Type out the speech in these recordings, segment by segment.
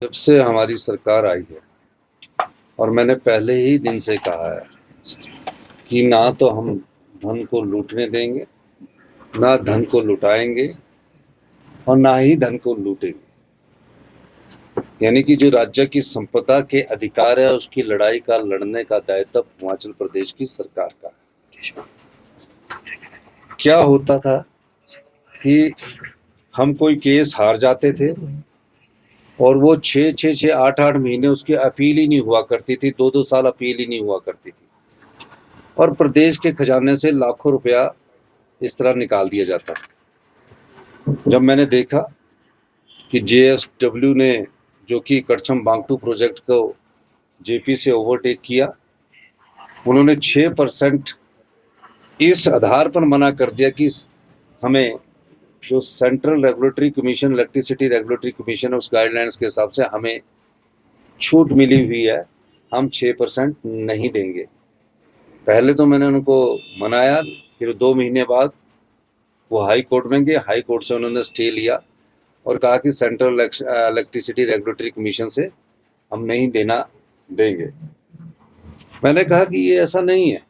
जब से हमारी सरकार आई है और मैंने पहले ही दिन से कहा है कि ना तो हम धन को लूटने देंगे, ना धन को लुटाएंगे और ना ही धन को लूटेंगे। यानी कि जो राज्य की संपदा के अधिकार है उसकी लड़ाई का लड़ने का दायित्व हिमाचल प्रदेश की सरकार का है। क्या होता था कि हम कोई केस हार जाते थे और वो 6-8 महीने उसकी अपील ही नहीं हुआ करती थी, 2-2 साल अपील ही नहीं हुआ करती थी और प्रदेश के खजाने से लाखों रुपया इस तरह निकाल दिया जाता। जब मैंने देखा कि JSW ने जो कि कड़छम बांगटू प्रोजेक्ट को जेपी से ओवरटेक किया, उन्होंने 6% इस आधार पर मना कर दिया कि हमें जो central regulatory commission, electricity regulatory commission है, उस गाइडलाइंस के हिसाब से हमें छूट मिली हुई है, हम 6% नहीं देंगे। पहले तो मैंने उनको मनाया, फिर 2 महीने बाद वो हाई कोर्ट में गए, हाई कोर्ट से उन्होंने स्टे लिया और कहा कि सेंट्रल इलेक्ट्रिसिटी रेगुलेटरी कमीशन से हम नहीं देना देंगे। मैंने कहा कि ये ऐसा नहीं है,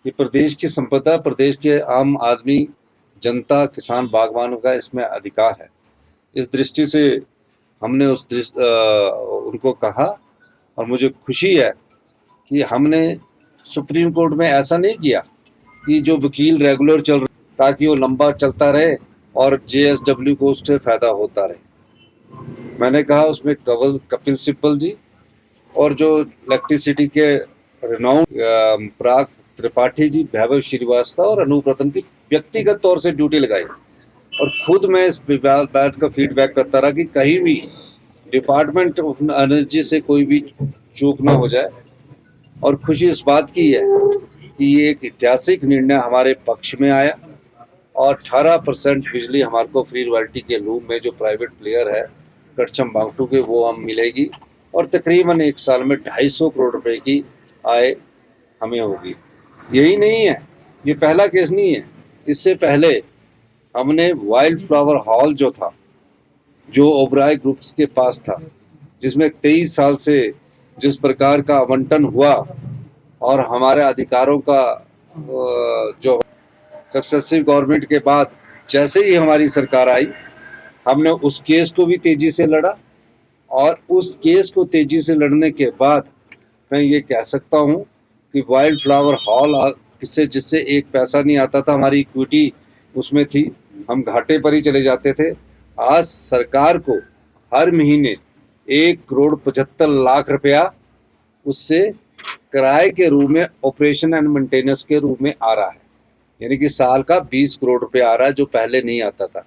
ये प्रदेश की संपदा, प्रदेश के आम आदमी, जनता, किसान, बागवानों का इसमें अधिकार है। इस दृष्टि से हमने उनको कहा और मुझे खुशी है कि हमने सुप्रीम कोर्ट में ऐसा नहीं किया कि जो वकील रेगुलर चल रहे ताकि वो लंबा चलता रहे और JSW को उससे फायदा होता रहे। मैंने कहा उसमें कपिल सिब्बल जी और जो इलेक्ट्रिसिटी के रिनाउंड पराग त्रिपाठी जी, वैभव श्रीवास्तव और अनूप रतन की व्यक्तिगत तौर से ड्यूटी लगाई और खुद मैं इस बात का फीडबैक करता रहा कि कहीं भी डिपार्टमेंट ऑफ एनर्जी से कोई भी चूक ना हो जाए। और खुशी इस बात की है कि ये एक ऐतिहासिक निर्णय हमारे पक्ष में आया और 18% बिजली हमारे को फ्री रॉयल्टी के रूप में जो प्राइवेट प्लेयर है कड़छम बांगटू के, वो हम मिलेगी और तकरीबन 1 साल में 250 करोड़ रुपए की आय हमें होगी। यही नहीं है, ये पहला केस नहीं है। इससे पहले हमने वाइल्ड फ्लावर हॉल जो था, जो ओबराय ग्रुप्स के पास था, जिसमें 23 साल से जिस प्रकार का आवंटन हुआ और हमारे अधिकारों का जो सक्सेसिव गवर्नमेंट के बाद जैसे ही हमारी सरकार आई, हमने उस केस को भी तेजी से लड़ा और उस केस को तेजी से लड़ने के बाद मैं ये कह सकता हूँ कि वाइल्ड फ्लावर हॉल जिससे 1 पैसा नहीं आता था, हमारी इक्विटी उसमें थी, हम घाटे पर ही चले जाते थे। आज सरकार को हर महीने 1,75,00,000 रुपया उससे किराए के रूप में, ऑपरेशन एंड मेंटेनेंस के रूप में आ रहा है। यानी कि साल का 20 करोड़ रुपया आ रहा है, जो पहले नहीं आता था।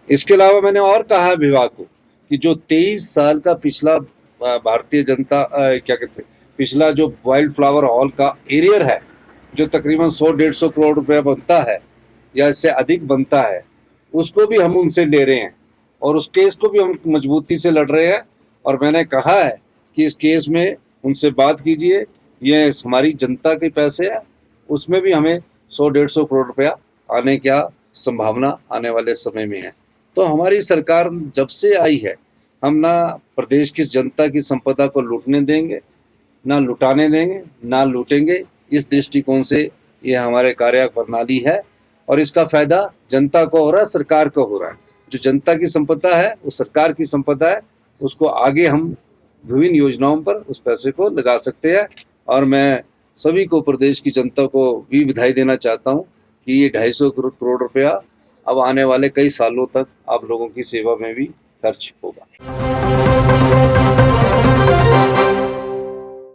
इसके अलावा मैंने और कहा है विभाग को कि जो 23 साल का पिछला भारतीय जनता क्या कहते हैं, पिछला जो वाइल्ड फ्लावर हॉल का एरियर है, जो तकरीबन 100-150 करोड़ रुपया बनता है या इससे अधिक बनता है, उसको भी हम उनसे ले रहे हैं और उस केस को भी हम मजबूती से लड़ रहे हैं। और मैंने कहा है कि इस केस में उनसे बात कीजिए, ये हमारी जनता के पैसे हैं, उसमें भी हमें 100-150 करोड़ रुपया आने का संभावना आने वाले समय में है। तो हमारी सरकार जब से आई है, हम ना प्रदेश की जनता की संपदा को लूटने देंगे, ना लुटाने देंगे, ना लूटेंगे। इस दृष्टिकोण से ये हमारे कार्य प्रणाली है और इसका फायदा जनता को हो रहा है, सरकार को हो रहा है। जो जनता की संपदा है वो सरकार की संपदा है, उसको आगे हम विभिन्न योजनाओं पर उस पैसे को लगा सकते हैं। और मैं सभी को, प्रदेश की जनता को भी बधाई देना चाहता हूँ कि ये 250 करोड़ रुपया अब आने वाले कई सालों तक आप लोगों की सेवा में भी खर्च होगा।